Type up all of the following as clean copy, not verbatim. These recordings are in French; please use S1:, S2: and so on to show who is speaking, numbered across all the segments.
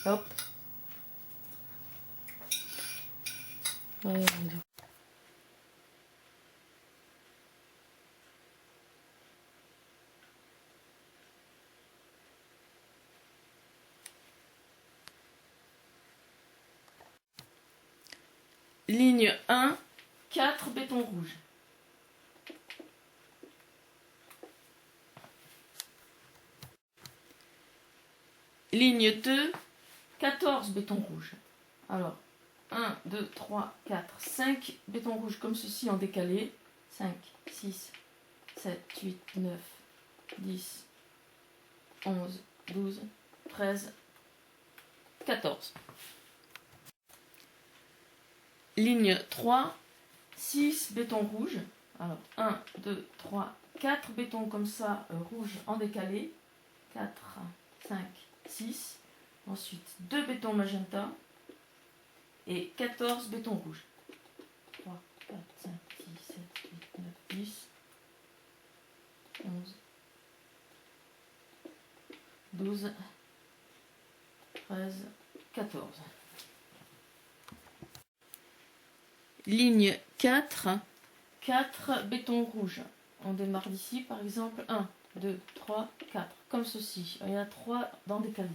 S1: Hop. Ouais, ligne 1, 4 béton rouge. Ligne 2, 14 béton rouge. Alors, 1, 2, 3, 4, 5 béton rouge comme ceci en décalé. 5, 6, 7, 8, 9, 10, 11, 12, 13, 14. Ligne 3, 6 béton rouge. Alors, 1, 2, 3, 4 bétons comme ça, rouges en décalé. 4, 5, 6. Ensuite, 2 bétons magenta et 14 bétons rouges. 3, 4, 5, 6, 7, 8, 9, 10, 11, 12, 13, 14. Ligne 4, 4 bétons rouges. On démarre d'ici, par exemple, 1, 2, 3, 4, comme ceci. Il y a 3 dans décalé.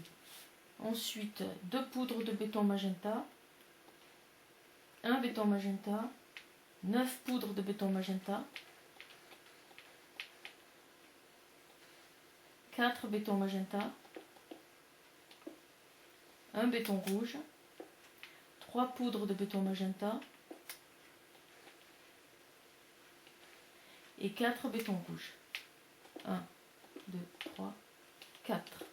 S1: Ensuite, 2 poudres de béton magenta, 1 béton magenta, 9 poudres de béton magenta, 4 bétons magenta, 1 béton rouge, 3 poudres de béton magenta et 4 bétons rouges. 1, 2, 3, 4.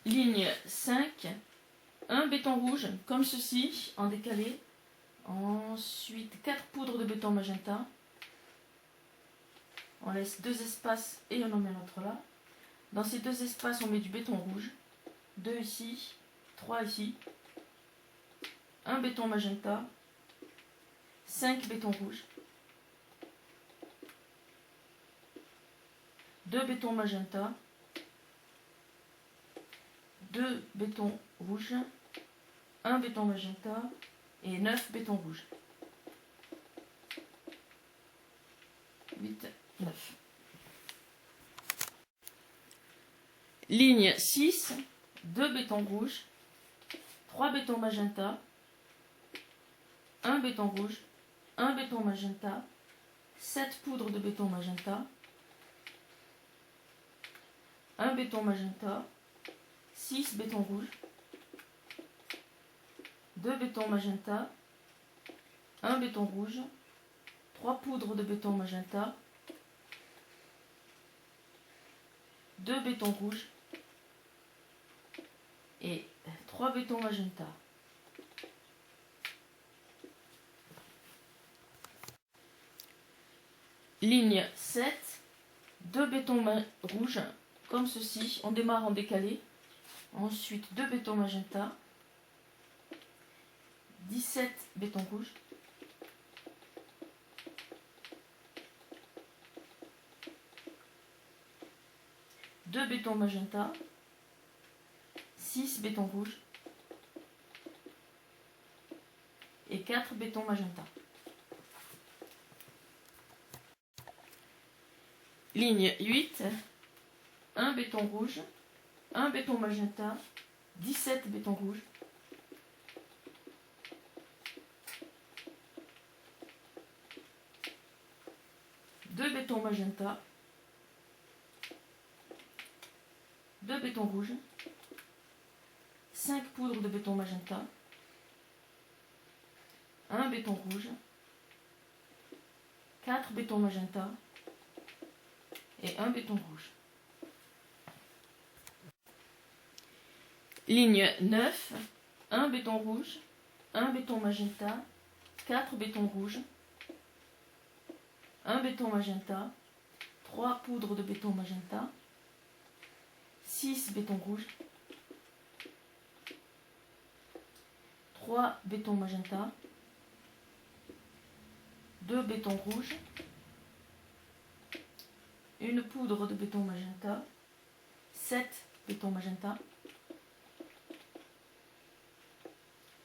S1: Ligne 5, 1 béton rouge, comme ceci, en décalé. Ensuite, 4 poudres de béton magenta. On laisse 2 espaces et on en met un autre là. Dans ces 2 espaces, on met du béton rouge. 2 ici, 3 ici. 1 béton magenta. 5 bétons rouges. 2 bétons magenta. 2 bétons rouges. 1 béton magenta et 9 bétons rouges. 8, 9. Ligne 6, 2 bétons rouges, 3 bétons magenta, 1 béton rouge, 1 béton magenta, 7 poudres de béton magenta, 1 béton magenta, 6 bétons rouges, 2 bétons magenta, 1 béton rouge, 3 poudres de béton magenta, 2 bétons rouges et 3 bétons magenta. Ligne 7, 2 bétons rouges, comme ceci. On démarre en décalé. Ensuite, 2 bétons magenta, 17 bétons rouges, 2 bétons magenta, 6 bétons rouges et 4 bétons magenta. Ligne 8, 1 béton rouge, 1 béton magenta, 17 bétons rouges, 2 bétons magenta, 2 bétons rouges, 5 poudres de béton magenta, 1 béton rouge, 4 bétons magenta et 1 béton rouge. Ligne 9, 1 béton rouge, 1 béton magenta, 4 bétons rouges, 1 béton magenta, 3 poudres de béton magenta, 6 bétons rouges, 3 bétons magenta, 2 bétons rouges, 1 poudre de béton magenta, 7 béton magenta,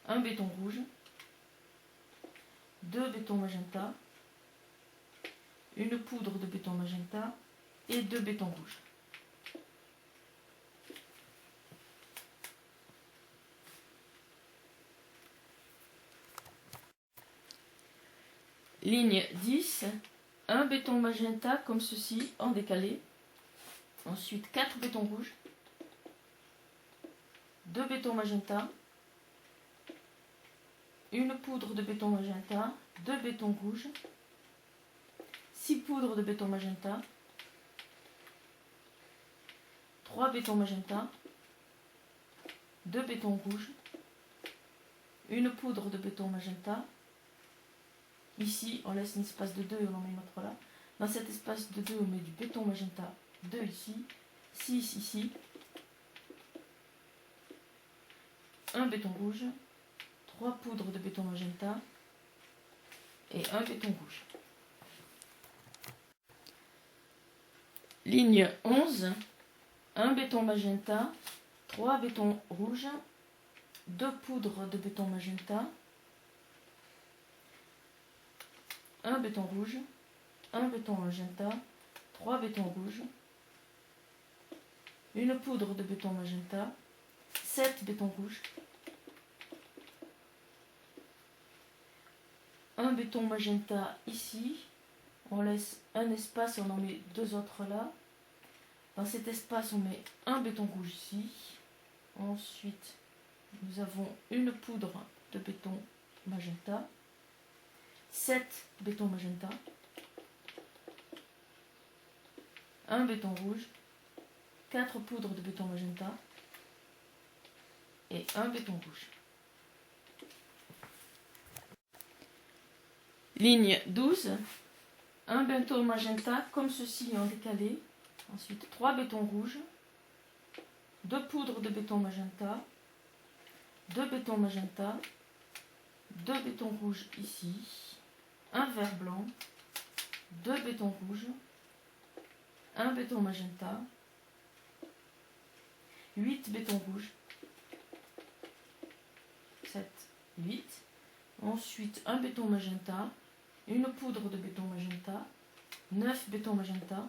S1: un béton rouge, 2 bétons magenta, une poudre de béton magenta et 2 bétons rouges. Ligne 10, un béton magenta comme ceci en décalé. Ensuite 4 bétons rouges, 2 bétons magenta, une poudre de béton magenta, 2 bétons rouges, 6 poudres de béton magenta, 3 bétons magenta, 2 bétons rouges, une poudre de béton magenta. Ici, on laisse un espace de 2 et on en met une autre là. Dans cet espace de 2, on met du béton magenta, 2 ici, 6 ici, un béton rouge, 3 poudres de béton magenta et un béton rouge. Ligne 11, un béton magenta, 3 bétons rouges, 2 poudres de béton magenta, un béton rouge, un béton magenta, 3 bétons rouges, une poudre de béton magenta, 7 bétons rouges, un béton magenta ici, on laisse un espace et on en met 2 autres là. Dans cet espace, on met un béton rouge ici. Ensuite, nous avons une poudre de béton magenta, 7 bétons magenta, un béton rouge, 4 poudres de béton magenta et un béton rouge. Ligne 12, un béton magenta comme ceci en décalé. Ensuite 3 bétons rouges, 2 poudres de béton magenta, 2 bétons magenta, 2 bétons rouges ici, un vert blanc, 2 bétons rouges, un béton magenta, 8 bétons rouges, 7, 8. Ensuite un béton magenta, une poudre de béton magenta, 9 bétons magenta,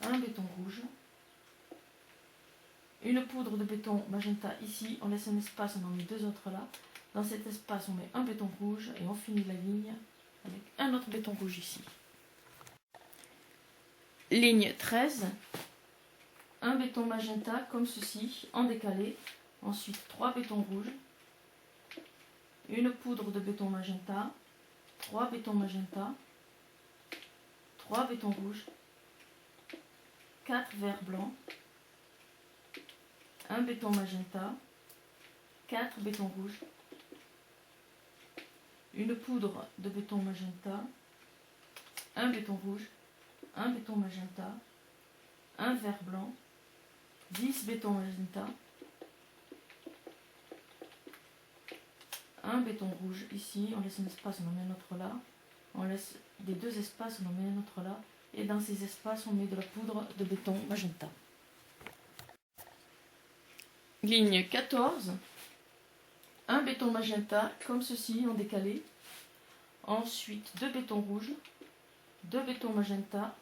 S1: un béton rouge, une poudre de béton magenta ici, on laisse un espace, on en met 2 autres là. Dans cet espace, on met un béton rouge et on finit la ligne avec un autre béton rouge ici. Ligne 13, un béton magenta comme ceci, en décalé. Ensuite 3 bétons rouges, une poudre de béton magenta, 3 bétons magenta, 3 bétons rouges, 4 verts blancs, un béton magenta, 4 bétons rouges, une poudre de béton magenta, un béton rouge, un béton magenta, un vert blanc, 10 bétons magenta, un béton rouge ici, on laisse un espace, on en met un autre là, on laisse des 2 espaces, on en met un autre là, et dans ces espaces on met de la poudre de béton magenta. Ligne 14, un béton magenta comme ceci en décalé, ensuite 2 bétons rouges, 2 bétons magenta,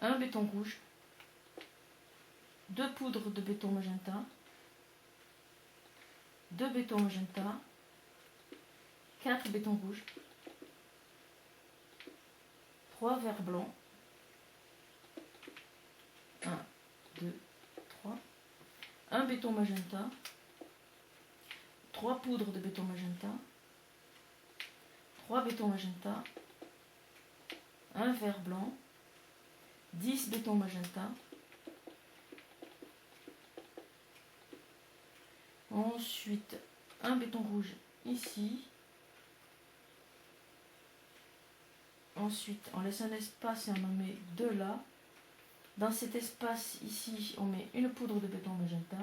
S1: un béton rouge, 2 poudres de béton magenta, 2 bétons magenta, 4 bétons rouges, 3 verts blancs, 1, 2, 3, un béton magenta, 3 poudres de béton magenta, 3 bétons magenta, un vert blanc, 10 bétons magenta, ensuite un béton rouge ici, ensuite on laisse un espace et on en met 2 là. Dans cet espace ici on met une poudre de béton magenta,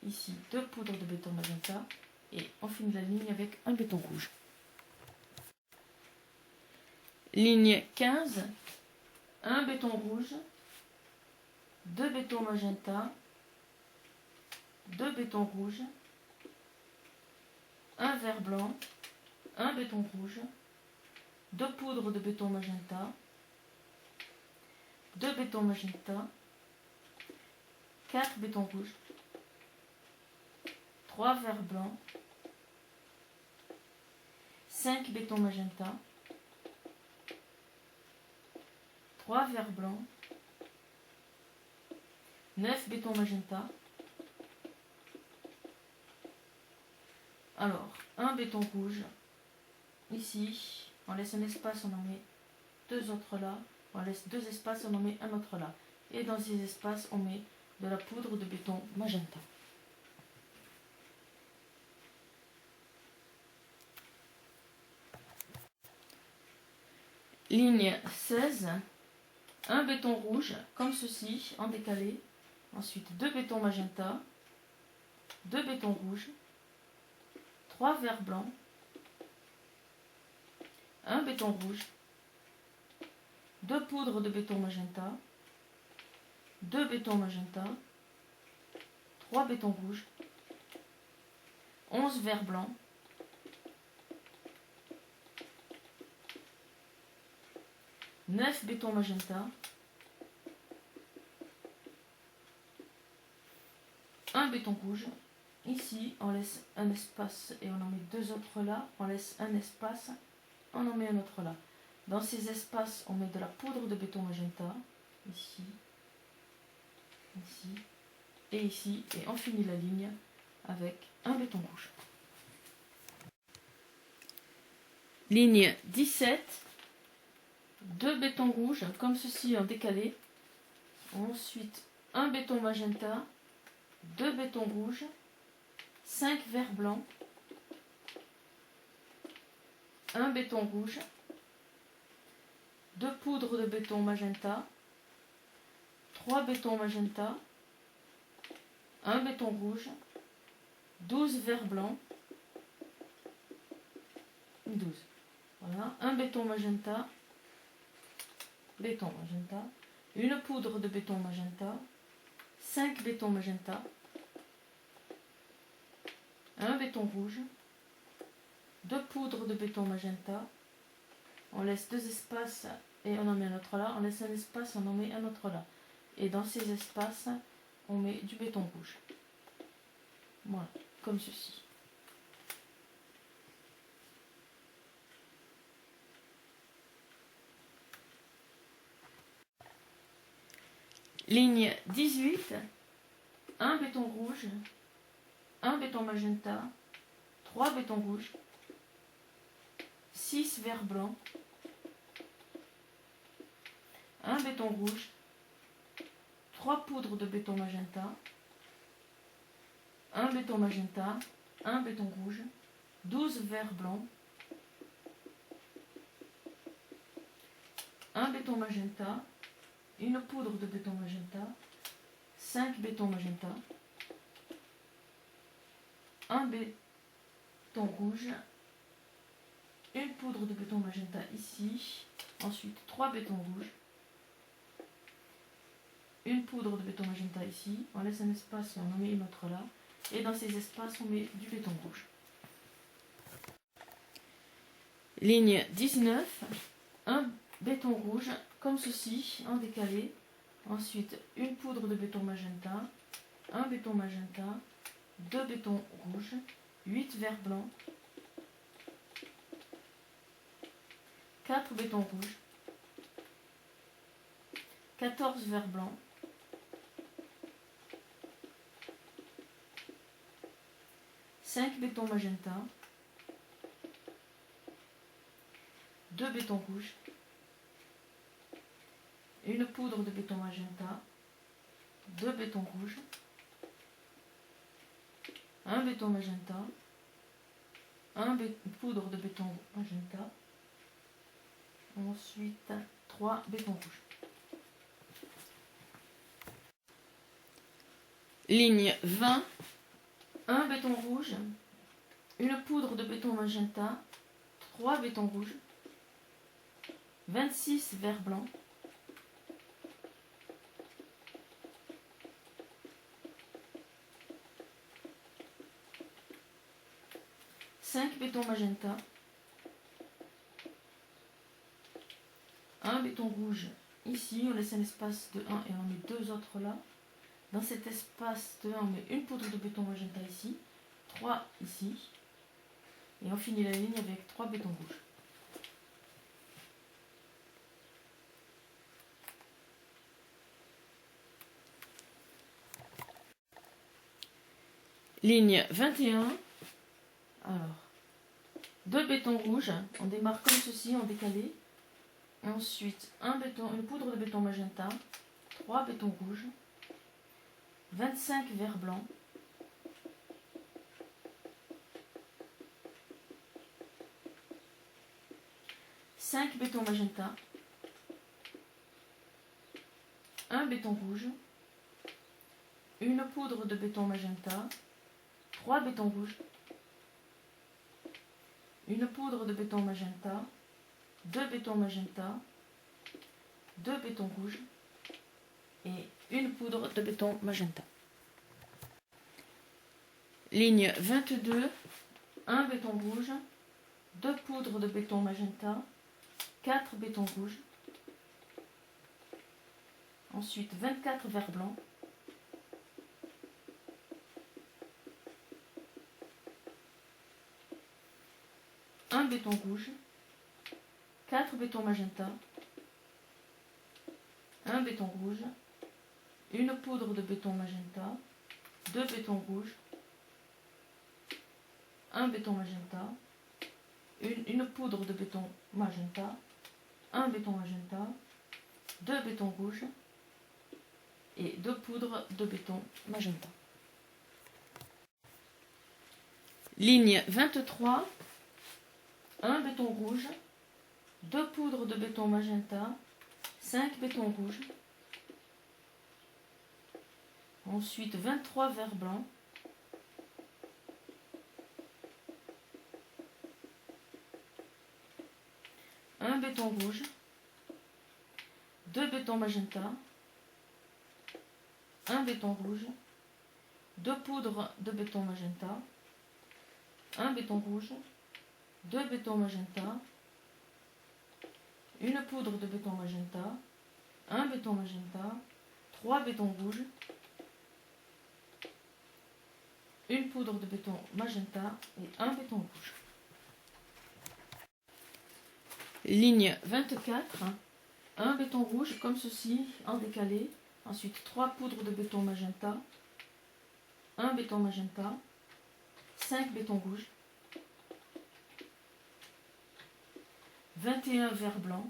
S1: ici 2 poudres de béton magenta et on finit la ligne avec un béton rouge. Ligne 15, 1 béton rouge, 2 bétons magenta, 2 bétons rouges, 1 vert blanc, 1 béton rouge, 2 poudres de béton magenta, 2 bétons magenta, 4 bétons rouges, 3 verts blancs, 5 bétons magenta, 3 verts blancs, 9 bétons magenta. Alors, un béton rouge, ici, on laisse un espace, on en met 2 autres là, on laisse 2 espaces, on en met un autre là. Et dans ces espaces, on met de la poudre de béton magenta. Ligne 16, un béton rouge, comme ceci, en décalé. Ensuite, 2 bétons magenta, 2 bétons rouges, 3 verts blancs, 1 béton rouge, 2 poudres de béton magenta, 2 bétons magenta, 3 bétons rouges, 11 verts blancs, 9 bétons magenta, 1 béton rouge. Ici, on laisse un espace et on en met 2 autres là. On laisse un espace, on en met un autre là. Dans ces espaces, on met de la poudre de béton magenta. Ici, ici et ici. Et on finit la ligne avec un béton rouge. Ligne 17. 2 bétons rouges, comme ceci en décalé. Ensuite, un béton magenta, 2 bétons rouges, 5 verts blancs, 1 béton rouge, 2 poudres de béton magenta, 3 bétons magenta, 1 béton rouge, 12 verts blancs, 12. Voilà, un béton magenta, une poudre de béton magenta, 5 bétons magenta, un béton rouge, 2 poudres de béton magenta, on laisse 2 espaces et on en met un autre là, on laisse un espace, on en met un autre là. Et dans ces espaces, on met du béton rouge. Voilà, comme ceci. Ligne 18, un béton rouge, un béton magenta, 3 bétons rouges, 6 verts blancs, un béton rouge, 3 poudres de béton magenta, un béton magenta, un béton rouge, 12 verts blancs, un béton magenta, une poudre de béton magenta, 5 bétons magenta, un béton rouge, une poudre de béton magenta ici, ensuite 3 bétons rouges, une poudre de béton magenta ici, on laisse un espace et on en met une autre là, et dans ces espaces on met du béton rouge. Ligne 19, un béton rouge comme ceci en décalé, ensuite une poudre de béton magenta, un béton magenta, 2 bétons rouges, 8 verts blancs, 4 bétons rouges, 14 verts blancs, 5 bétons magenta, 2 bétons rouges, une poudre de béton magenta, 2 bétons rouges, un béton magenta, poudre de béton magenta, ensuite 3 bétons rouges. Ligne 20, un béton rouge, une poudre de béton magenta, 3 bétons rouges, 26 verts blancs, béton magenta, un béton rouge ici, on laisse un espace de 1 et on met deux autres là. Dans cet espace de 1, on met une poudre de béton magenta ici, 3 ici, et on finit la ligne avec 3 bétons rouges. Ligne 21, alors, 2 bétons rouges, on démarre comme ceci en décalé, et ensuite une poudre de béton magenta, 3 bétons rouges, 25 verres blancs, cinq bétons magenta, un béton rouge, une poudre de béton magenta, 3 bétons rouges, une poudre de béton magenta, 2 bétons magenta, 2 bétons rouges et une poudre de béton magenta. Ligne 22, 1 béton rouge, 2 poudres de béton magenta, 4 bétons rouges, ensuite 24 verres blancs, un béton rouge, 4 bétons magenta, un béton rouge, une poudre de béton magenta, 2 bétons rouges, un béton magenta, une poudre de béton magenta, un béton magenta, 2 bétons rouges et 2 poudres de béton magenta. Ligne 23, 1 béton rouge, 2 poudres de béton magenta, 5 bétons rouges, ensuite 23 verres blancs, un béton rouge, 2 bétons magenta, un béton rouge, 2 poudres de béton magenta, un béton rouge, 2 bétons magenta, une poudre de béton magenta, un béton magenta, 3 bétons rouges, une poudre de béton magenta et un béton rouge. Ligne 24, un béton rouge comme ceci en décalé, ensuite 3 poudres de béton magenta, un béton magenta, 5 bétons rouges, 21 verres blancs,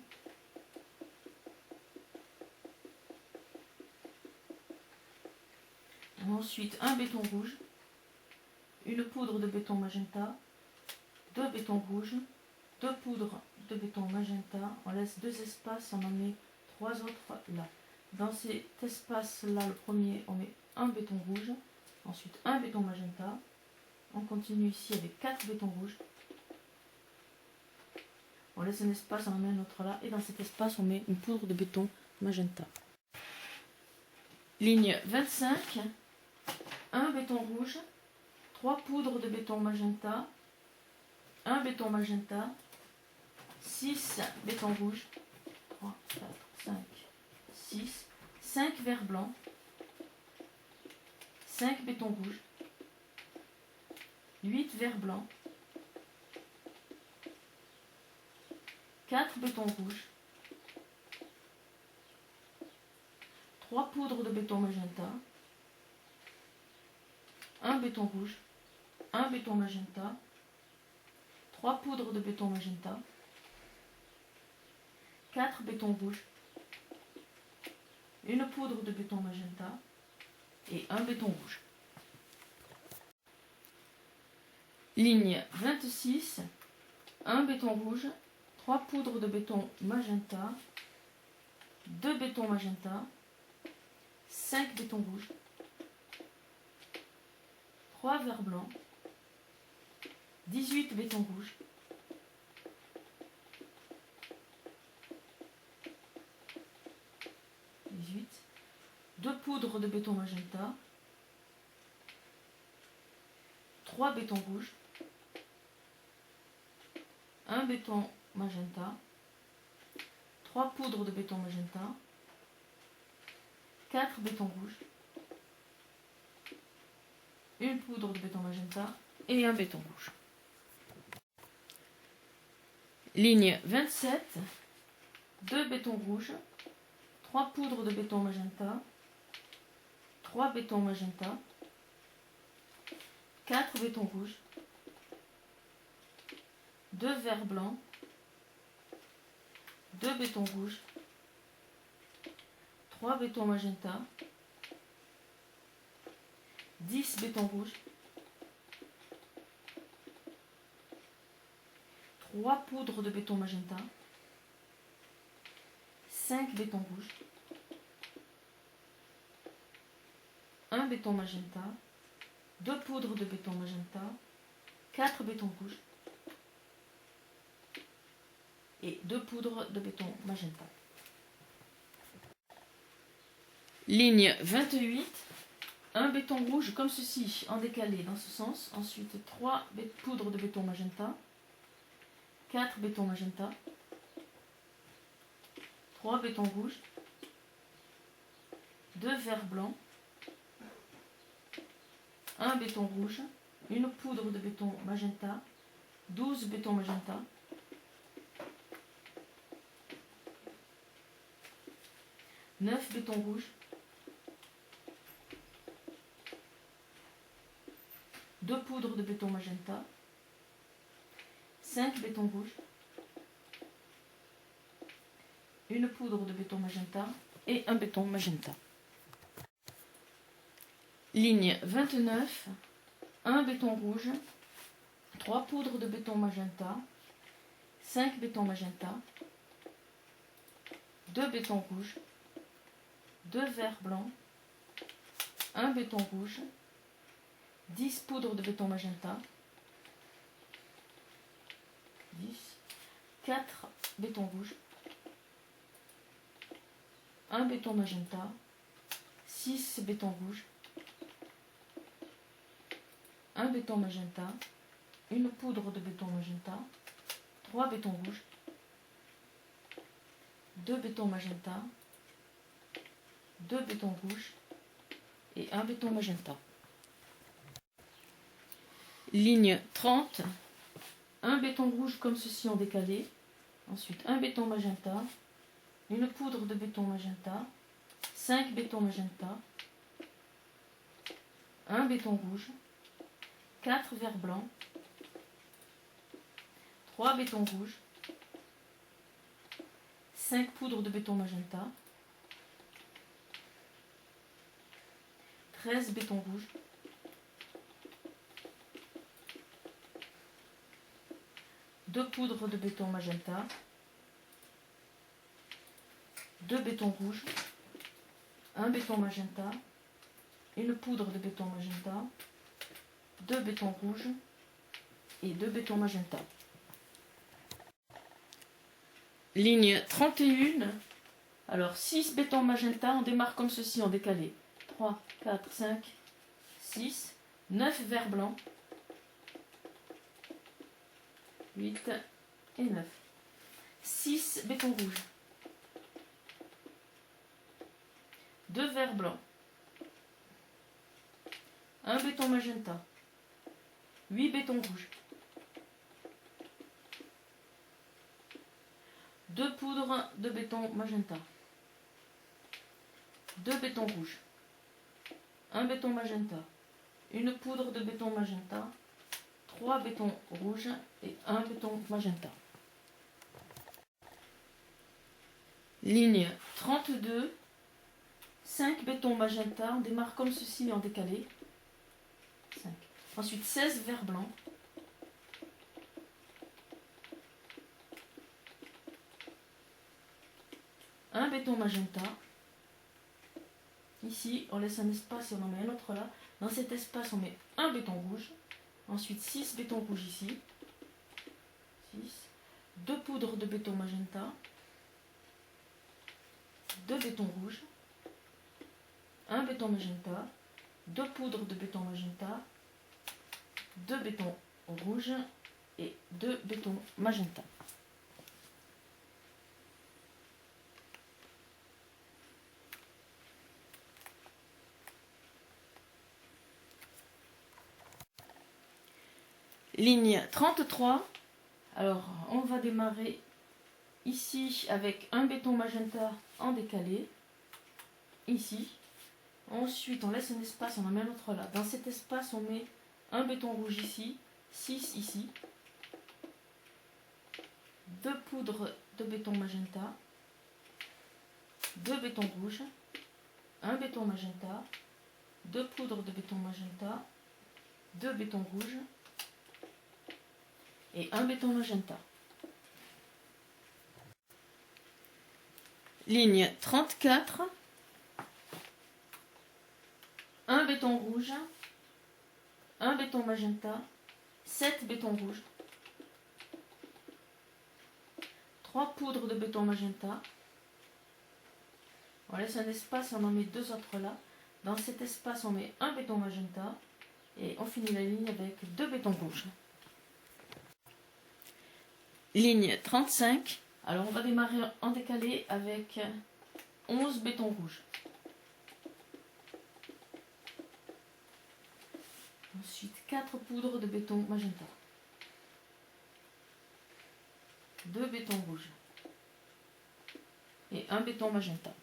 S1: ensuite un béton rouge, une poudre de béton magenta, 2 bétons rouges, 2 poudres de béton magenta, on laisse 2 espaces, on en met 3 autres là. Dans cet espace là, le premier, on met un béton rouge, ensuite un béton magenta, on continue ici avec 4 bétons rouges, on laisse un espace, on en met un autre là, et dans cet espace on met une poudre de béton magenta. Ligne 25, un béton rouge, 3 poudres de béton magenta, un béton magenta, 6 bétons rouges, 3, 4, 5, 6, 5 verres blancs, 5 bétons rouges, 8 verres blancs, 4 bétons rouges, 3 poudres de béton magenta, un béton rouge, un béton magenta, 3 poudres de béton magenta, 4 bétons rouges, une poudre de béton magenta et un béton rouge. Ligne 26, un béton rouge, 3 poudres de béton magenta, 2 bétons magenta, 5 bétons rouges, 3 verres blancs, 18 bétons rouges, 2 poudres de béton magenta, 3 bétons rouges, béton magenta, 3 poudres de béton magenta, 4 bétons rouges, une poudre de béton magenta et un béton rouge. Ligne 27, 2 bétons rouges, 3 poudres de béton magenta, 3 bétons magenta, 4 bétons rouges, 2 verres blancs, 2 bétons rouges, 3 bétons magenta, 10 bétons rouges, 3 poudres de béton magenta, 5 bétons rouges, 1 béton magenta, 2 poudres de béton magenta, 4 bétons rouges et 2 poudres de béton magenta. Ligne 28, un béton rouge comme ceci en décalé dans ce sens, ensuite 3 poudres de béton magenta, 4 bétons magenta, 3 bétons rouges, 2 verres blancs, 1 béton rouge, une poudre de béton magenta, 12 bétons magenta, 9 bétons rouges, 2 poudres de béton magenta, 5 bétons rouges, une poudre de béton magenta et un béton magenta. Ligne 29, 1 béton rouge, 3 poudres de béton magenta, 5 bétons magenta, 2 bétons rouges, 2 verres blancs, 1 béton rouge, 10 poudres de béton magenta, 10, 4 bétons rouges, 1 béton magenta, 6 bétons rouges, 1 béton magenta, une poudre de béton magenta, 3 bétons rouges, 2 bétons magenta, 2 bétons rouges et 1 béton magenta. Ligne 30, un béton rouge comme ceci en décalé, ensuite un béton magenta, une poudre de béton magenta, 5 bétons magenta, 1 béton rouge, 4 verres blancs, 3 bétons rouges, 5 poudres de béton magenta, 13 bétons rouges, 2 poudres de béton magenta, 2 bétons rouges, 1 béton magenta, une poudre de béton magenta, 2 bétons rouges et 2 bétons magenta. Ligne 31, alors 6 bétons magenta, on démarre comme ceci en décalé. 3, 4, 5, 6, 9 verres blancs, 8 et 9. 6 bétons rouges, 2 verres blancs, 1 béton magenta, 8 bétons rouges, 2 poudres de béton magenta, 2 bétons rouges, 1 béton magenta, une poudre de béton magenta, 3 bétons rouges et 1 béton magenta. Ligne 32, 5 bétons magenta, on démarre comme ceci en décalé. 5. Ensuite 16 verres blancs, 1 béton magenta. Ici, on laisse un espace et on en met un autre là. Dans cet espace, on met un béton rouge. Ensuite, 6 bétons rouges ici. 6. 2 poudres de béton magenta. 2 bétons rouges. 1 béton magenta. 2 poudres de béton magenta. 2 bétons rouges et 2 bétons magenta. Ligne 33. Alors, on va démarrer ici avec un béton magenta en décalé. Ici. Ensuite, on laisse un espace, on en met un autre là. Dans cet espace, on met un béton rouge ici, 6 ici. 2 poudres de béton magenta. 2 bétons rouges. Un béton magenta. 2 poudres de béton magenta. 2 bétons rouges. Et un béton magenta. Ligne 34. Un béton rouge. Un béton magenta. 7 bétons rouges. 3 poudres de béton magenta. On laisse un espace, on en met 2 autres là. Dans cet espace, on met un béton magenta. Et on finit la ligne avec 2 bétons rouges. Ligne 35. Alors on va démarrer en décalé avec 11 bétons rouges. Ensuite 4 poudres de béton magenta. 2 bétons rouges. Et un béton magenta.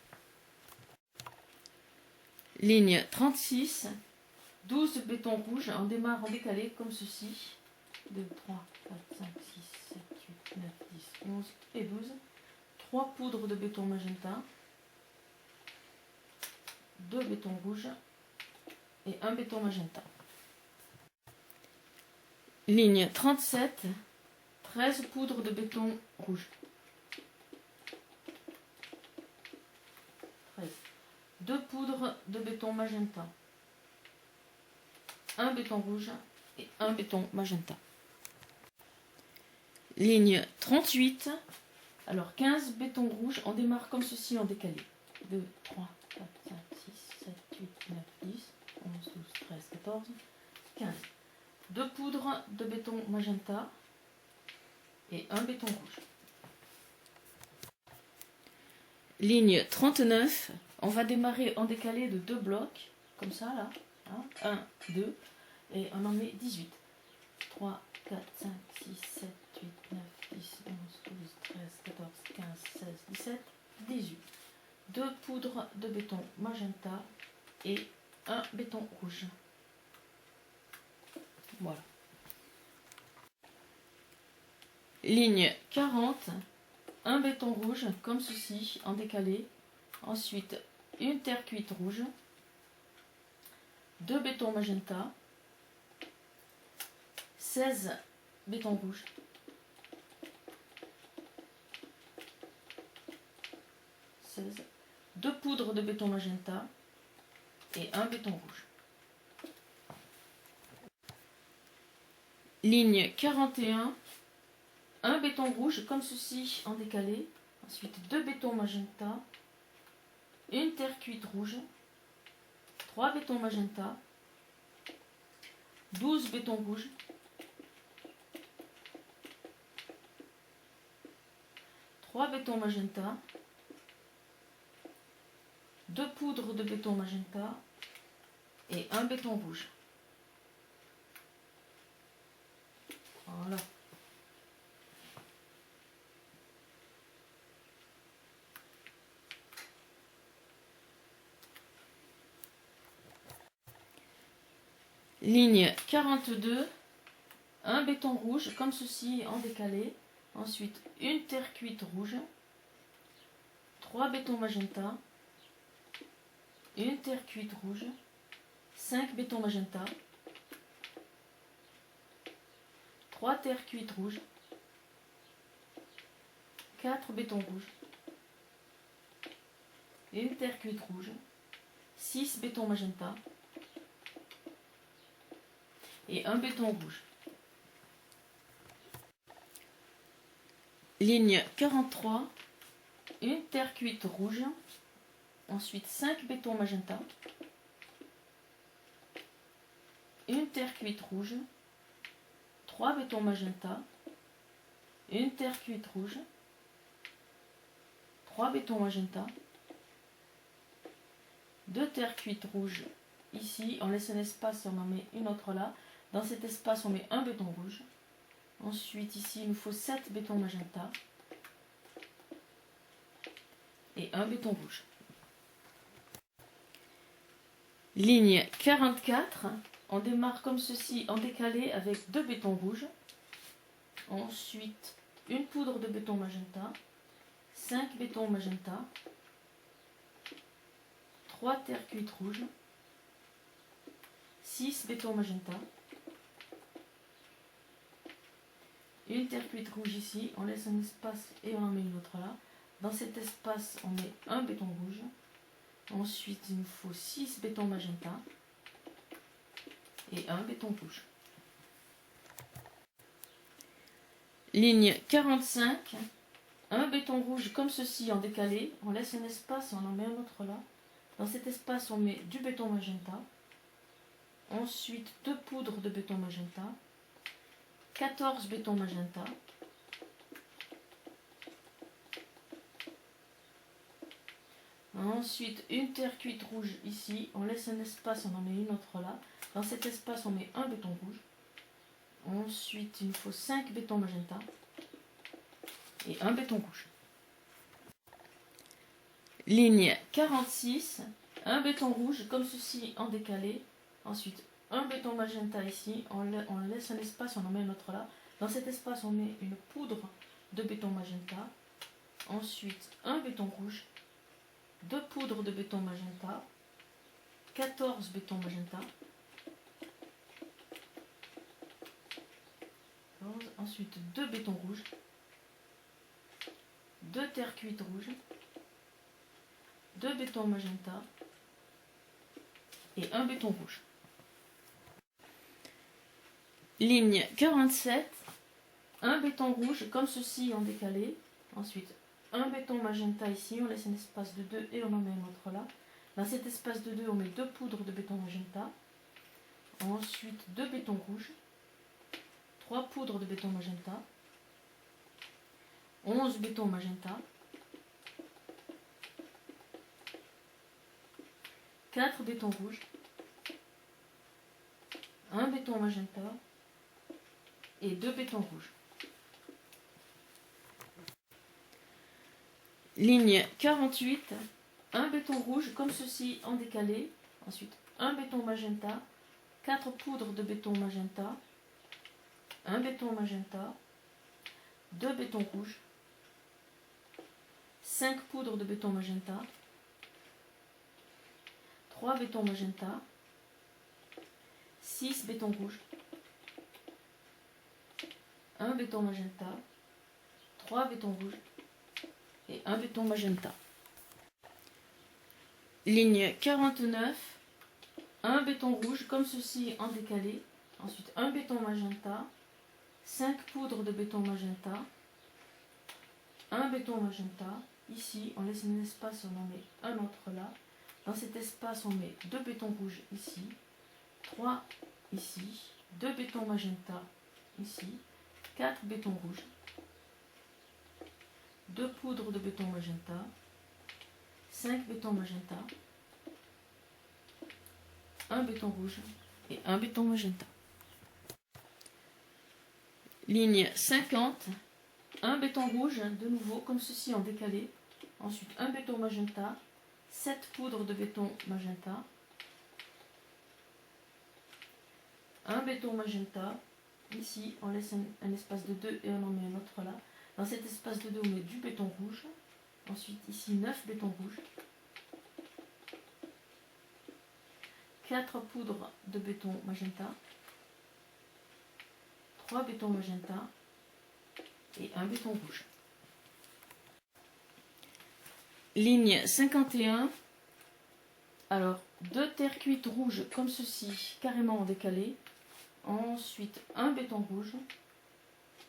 S1: Ligne 36. 12 bétons rouges. On démarre en décalé comme ceci. 2, 3, 4, 5, 6, 7, 8, 9, 10, 11 et 12. 3 poudres de béton magenta. 2 bétons rouges. Et un béton magenta. Ligne 37. 13 poudres de béton rouge. 13. 2 poudres de béton magenta. Un béton rouge et un béton magenta. Ligne 38. Alors 15 bétons rouges, on démarre comme ceci en décalé. 2, 3, 4, 5, 6, 7, 8, 9, 10, 11, 12, 13, 14, 15. 2 poudres de béton magenta et un béton rouge. Ligne 39. On va démarrer en décalé de 2 blocs, comme ça là. 1, 2, et on en met 18. 3, 4, 5, 6, 7, 8, 9, 10, 11, 12, 13, 14, 15, 16, 17, 18. 2 poudres de béton magenta et un béton rouge. Voilà. Ligne 40. Un béton rouge, comme ceci, en décalé. Ensuite, une terre cuite rouge. 2 bétons magenta. 16 bétons rouges. 16. 2 poudres de béton magenta. Et un béton rouge. Ligne 41. Un béton rouge, comme ceci, en décalé. Ensuite, 2 bétons magenta. Une terre cuite rouge. 3 bétons magenta. 12 bétons rouges. 3 bétons magenta. 2 poudres de béton magenta. Et un béton rouge. Voilà. Ligne 42, un béton rouge, comme ceci, en décalé. Ensuite, une terre cuite rouge. 3 bétons magenta. Une terre cuite rouge. 5 bétons magenta. 3 terres cuites rouges. 4 bétons rouges. Une terre cuite rouge. 6 bétons magenta. Et un béton rouge. Ligne 43, une terre cuite rouge. Ensuite 5 bétons magenta. Une terre cuite rouge. 3 bétons magenta. Une terre cuite rouge. 3 bétons magenta. 2 terres cuites rouges ici. On laisse un espace et on en met une autre là. Dans cet espace, on met un béton rouge. Ensuite, ici, il nous faut 7 bétons magenta et un béton rouge. Ligne 44, on démarre comme ceci en décalé avec 2 bétons rouges. Ensuite, une poudre de béton magenta, 5 bétons magenta, 3 terre cuite rouges, 6 bétons magenta, une terre cuite rouge ici, on laisse un espace et on en met une autre là. Dans cet espace, on met un béton rouge. Ensuite, il nous faut 6 bétons magenta et un béton rouge. Ligne 45, un béton rouge comme ceci en décalé, on laisse un espace et on en met un autre là. Dans cet espace, on met du béton magenta. Ensuite, 2 poudres de béton magenta, 14 bétons magenta, ensuite une terre cuite rouge ici, on laisse un espace, on en met une autre là. Dans cet espace, on met un béton rouge. Ensuite, il nous faut 5 bétons magenta et un béton rouge. Ligne 46, un béton rouge comme ceci en décalé. Ensuite, un béton magenta ici, on laisse un espace, on en met un autre là. Dans cet espace, on met une poudre de béton magenta. Ensuite, un béton rouge, 2 poudres de béton magenta, 14 bétons magenta. Ensuite, 2 bétons rouges, 2 terre cuite rouges, 2 bétons magenta et un béton rouge. Ligne 47, un béton rouge comme ceci en décalé. Ensuite, un béton magenta ici, on laisse un espace de 2 et on en met un autre là. Dans cet espace de 2, on met 2 poudres de béton magenta. Ensuite, 2 bétons rouges, 3 poudres de béton magenta, 11 bétons magenta, 4 bétons rouges, 1 béton magenta et 2 bétons rouges. Ligne 48, un béton rouge comme ceci en décalé. Ensuite, un béton magenta, 4 poudres de béton magenta, un béton magenta, 2 bétons rouges, 5 poudres de béton magenta, 3 bétons magenta, 6 bétons rouges, 1 béton magenta, 3 bétons rouges et 1 béton magenta. Ligne 49, un béton rouge comme ceci en décalé. Ensuite, un béton magenta, 5 poudres de béton magenta, un béton magenta. Ici, on laisse un espace, on en met un autre là. Dans cet espace, on met 2 bétons rouges ici, 3 ici, 2 bétons magenta ici, 4 bétons rouges, 2 poudres de béton magenta, 5 bétons magenta, un béton rouge et un béton magenta. Ligne 50, un béton rouge, de nouveau comme ceci en décalé. Ensuite, un béton magenta, 7 poudres de béton magenta, un béton magenta. Ici, on laisse un espace de 2 et on en met un autre là. Dans cet espace de 2, on met du béton rouge. Ensuite, ici, 9 bétons rouges, 4 poudres de béton magenta, 3 bétons magenta et un béton rouge. Ligne 51. Alors, 2 terres cuites rouges comme ceci, carrément en décalé. Ensuite, un béton rouge,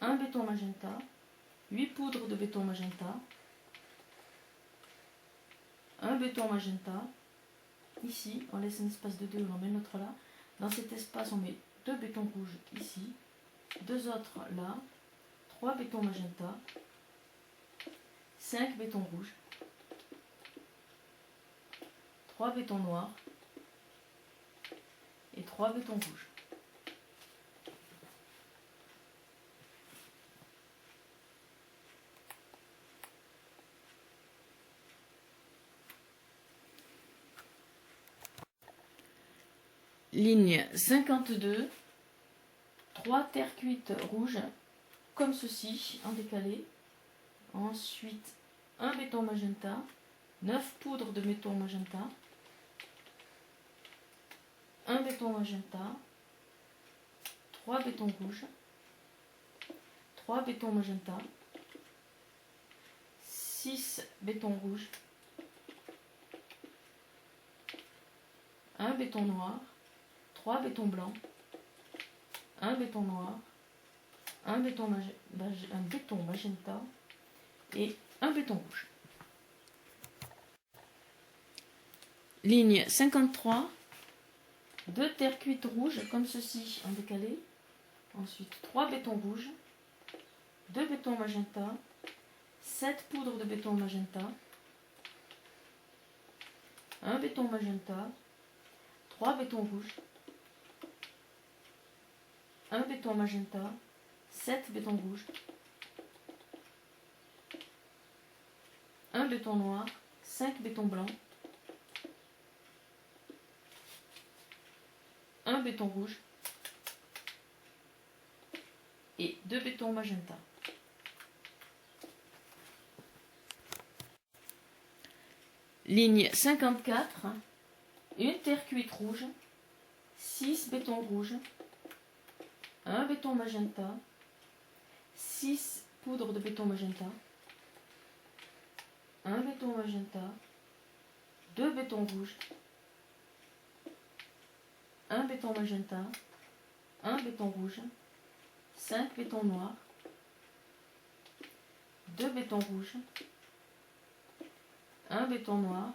S1: un béton magenta, 8 poudres de béton magenta, un béton magenta. Ici, on laisse un espace de 2, on en met un autre là. Dans cet espace, on met 2 bétons rouges ici, 2 autres là, 3 bétons magenta, 5 bétons rouges, 3 bétons noirs et 3 bétons rouges. Ligne 52, 3 terres cuites rouges, comme ceci, en décalé. Ensuite, un béton magenta, 9 poudres de béton magenta, un béton magenta, 3 bétons rouges, 3 bétons magenta, 6 bétons rouges, un béton noir, 3 bétons blancs, un béton noir, un béton magenta et un béton rouge. Ligne 53, 2 terres cuites rouges comme ceci en décalé. Ensuite 3 bétons rouges, 2 bétons magenta, 7 poudres de béton magenta, un béton magenta, 3 bétons rouges, un béton magenta, 7 bétons rouges, un béton noir, 5 bétons blancs, un béton rouge et 2 bétons magenta. Ligne 54, une terre cuite rouge, 6 bétons rouges, un béton magenta, 6 poudres de béton magenta, un béton magenta, 2 bétons rouges, un béton magenta, un béton rouge, 5 bétons noirs, 2 bétons rouges, un béton noir,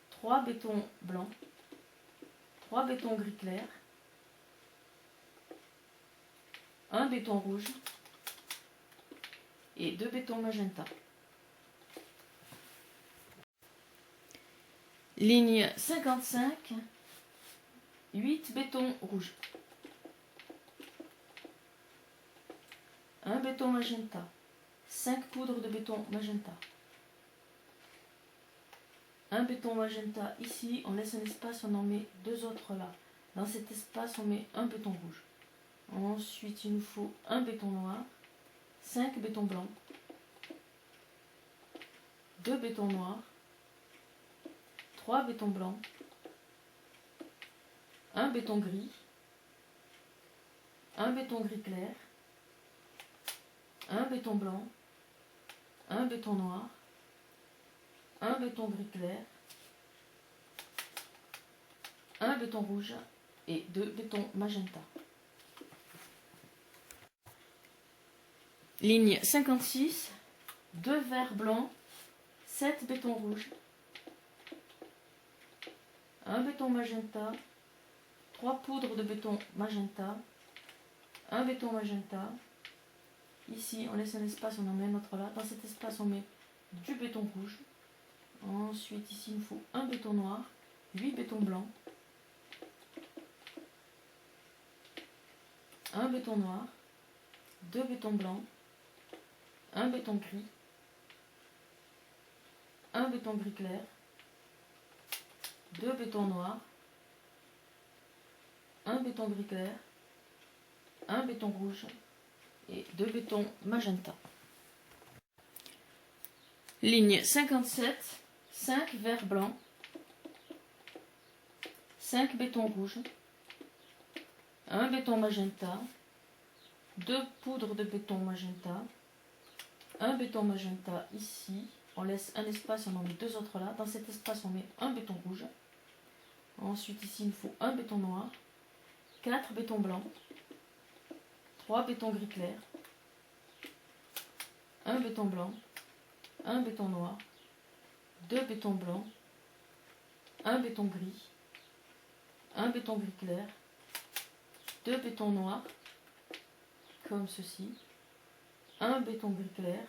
S1: 3 bétons blancs, 3 bétons gris clair, un béton rouge et 2 bétons magenta. Ligne 55, 8 bétons rouges, un béton magenta, 5 poudres de béton magenta, un béton magenta ici, on laisse un espace, on en met 2 autres là. Dans cet espace, on met un béton rouge. Ensuite, il nous faut un béton noir, 5 bétons blancs, 2 bétons noirs, 3 bétons blancs, un béton gris, un béton gris clair, un béton blanc, un béton noir, un béton gris clair, un béton rouge et 2 bétons magenta. Ligne 56, 2 verres blancs, 7 bétons rouges, un béton magenta, 3 poudres de béton magenta, un béton magenta. Ici, on laisse un espace, on en met un autre là. Dans cet espace, on met du béton rouge. Ensuite, ici, il nous faut un béton noir, 8 bétons blancs, un béton noir, 2 bétons blancs, un béton gris, un béton gris clair, 2 bétons noirs, un béton gris clair, un béton rouge et 2 bétons magenta. Ligne 57, 5 verres blancs, 5 bétons rouges, un béton magenta, 2 poudres de béton magenta, un béton magenta ici, on laisse un espace, on en met 2 autres là. Dans cet espace, on met un béton rouge. Ensuite, ici, il nous faut un béton noir, 4 bétons blancs, 3 bétons gris clair, un béton blanc, un béton noir, 2 bétons blancs, un béton gris, un béton gris clair, 2 bétons noirs, comme ceci, un béton gris clair,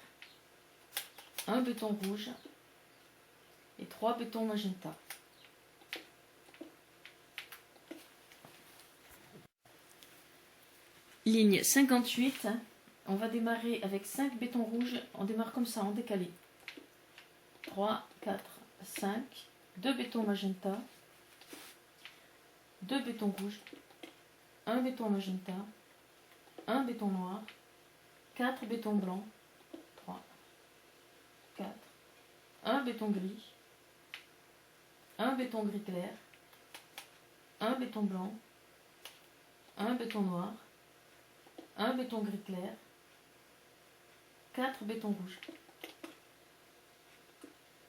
S1: un béton rouge et 3 bétons magenta. Ligne 58, on va démarrer avec 5 bétons rouges, on démarre comme ça en décalé. 3, 4, 5, 2 bétons magenta, 2 bétons rouges, 1 béton magenta, 1 béton noir, 4 bétons blancs, 3, 4, 1 béton gris, 1 béton gris clair, 1 béton blanc, 1 béton noir, 1 béton gris clair, 4 bétons rouges,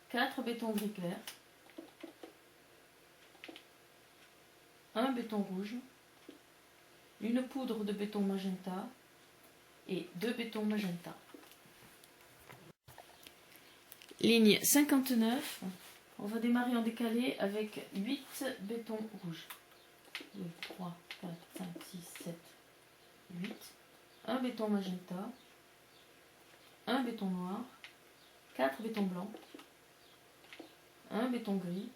S1: 4 bétons gris clair, 1 béton rouge, une poudre de béton magenta et 2 bétons magenta. Ligne 59, on va démarrer en décalé avec 8 bétons rouges. 2, 3, 4, 5, 6, 7, 8. 1 béton magenta, 1 béton noir, 4 bétons blancs, 1 béton gris,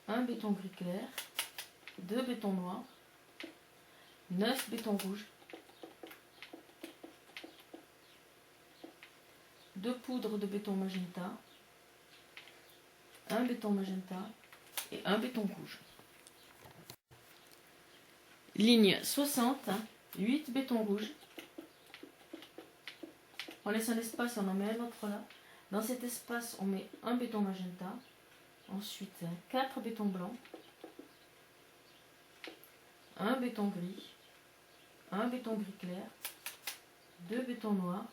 S1: 1 béton gris clair, 2 bétons noirs, 9 bétons rouges, 2 poudres de béton magenta, 1 béton magenta et 1 béton rouge. Ligne 60, 8 bétons rouges. On laisse un espace et on en met un autre là. Dans cet espace, on met 1 béton magenta, ensuite 4 bétons blancs, 1 béton gris, 1 béton gris clair, 2 bétons noirs,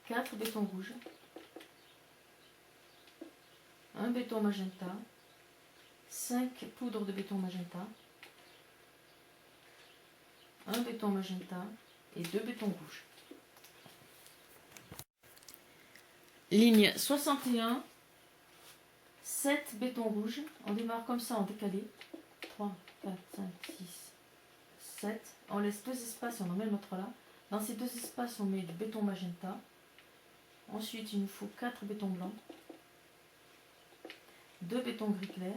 S1: 4 bétons rouges, 1 béton magenta, 5 poudres de béton magenta, 1 béton magenta et 2 bétons rouges. Ligne 61, 7 bétons rouges. On démarre comme ça en décalé. 3, 4, 5, 6, 7. On laisse 2 espaces et on en met le autre là. Dans ces 2 espaces, on met du béton magenta. Ensuite, il nous faut 4 bétons blancs, 2 bétons gris clair,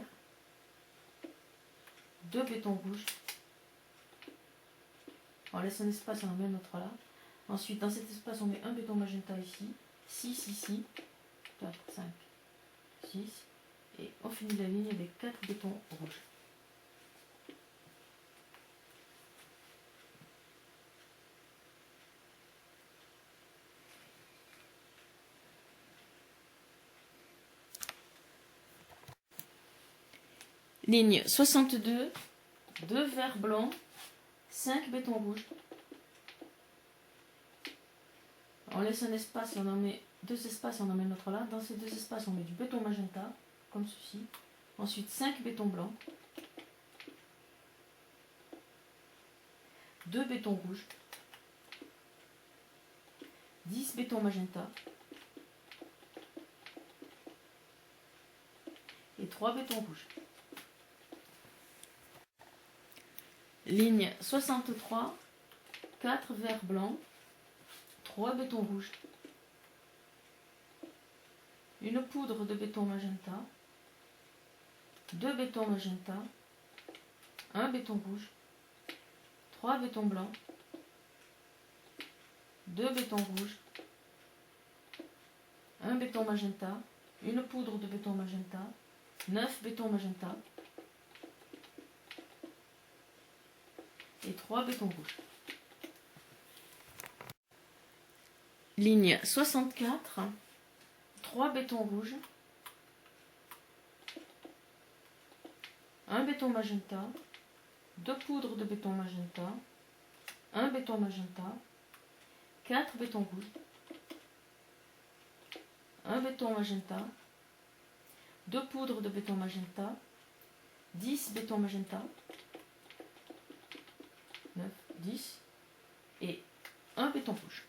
S1: 2 bétons rouges. On laisse un espace et on en met un autre là. Ensuite, dans cet espace, on met un béton magenta ici, 6 ici, 4, 5, 6. Et on finit la ligne avec 4 bétons rouges. Ligne 62, 2 verres blancs, 5 bétons rouges. On laisse un espace et on en met 2 espaces et on en met notre là. Dans ces 2 espaces, on met du béton magenta, comme ceci. Ensuite, 5 bétons blancs, 2 bétons rouges, 10 bétons magenta et 3 bétons rouges. Ligne 63, 4 verres blancs, 3 bétons rouges, une poudre de béton magenta, 2 bétons magenta, 1 béton rouge, 3 bétons blancs, 2 bétons rouges, 1 béton magenta, une poudre de béton magenta, 9 bétons magenta et 3 bétons rouges. Ligne 64, 3 bétons rouges, 1 béton magenta, 2 poudres de béton magenta, 1 béton magenta, 4 bétons rouges, 1 béton magenta, 2 poudres de béton magenta, 10 bétons magenta, 9, 10 et 1 béton rouge.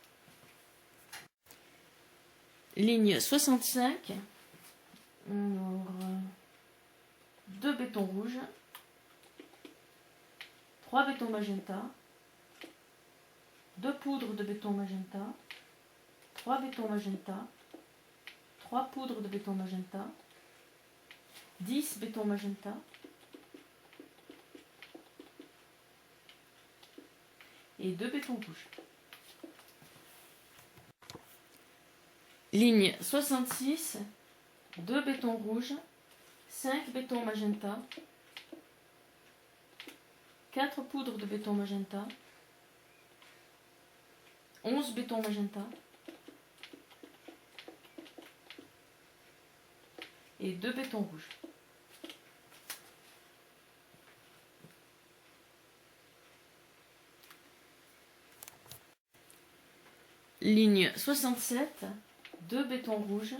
S1: Ligne 65, 2 bétons rouges, 3 bétons magenta, 2 poudres de béton magenta, 3 bétons magenta, 3 poudres de béton magenta, 10 bétons magenta et 2 bétons rouges. Ligne 66, 2 bétons rouges, 5 bétons magenta, 4 poudres de béton magenta, 11 béton magenta et 2 bétons rouges. Ligne 67, 2 bétons rouges,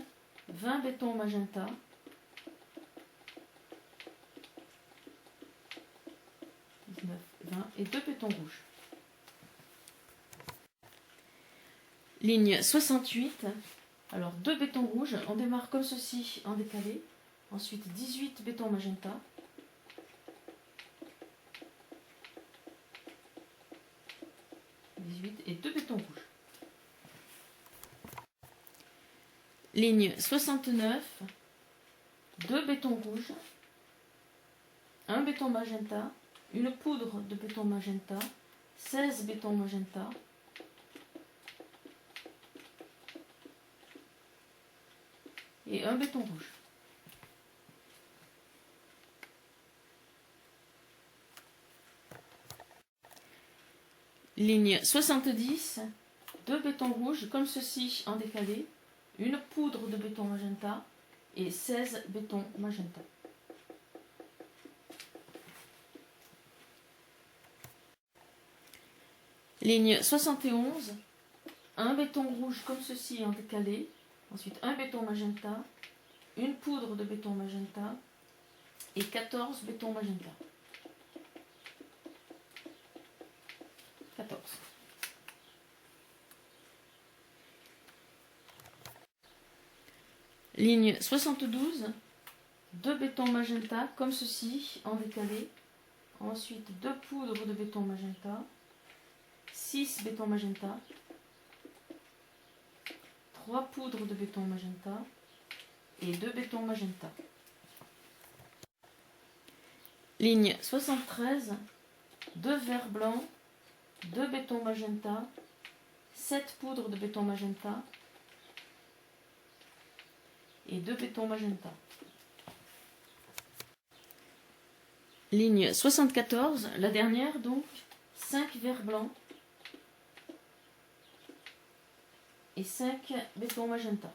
S1: 20 bétons magenta, 19, 20 et 2 bétons rouges. Ligne 68, alors 2 bétons rouges, on démarre comme ceci en décalé, ensuite 18 bétons magenta, 18 et 2 bétons rouges. Ligne 69, 2 bétons rouges, 1 béton magenta, une poudre de béton magenta, 16 bétons magenta, et 1 béton rouge. Ligne 70, 2 bétons rouges comme ceci en décalé, une poudre de béton magenta et 16 bétons magenta. Ligne 71, un béton rouge comme ceci en décalé, ensuite un béton magenta, une poudre de béton magenta et 14 bétons magenta. 14. Ligne 72, 2 bétons magenta comme ceci en décalé, ensuite 2 poudres de béton magenta, 6 bétons magenta, 3 poudres de béton magenta et 2 bétons magenta. Ligne 73, 2 verres blancs, 2 bétons magenta, 7 poudres de béton magenta et 2 bétons magenta. Ligne 74, la dernière donc, 5 verres blancs et 5 bétons magenta.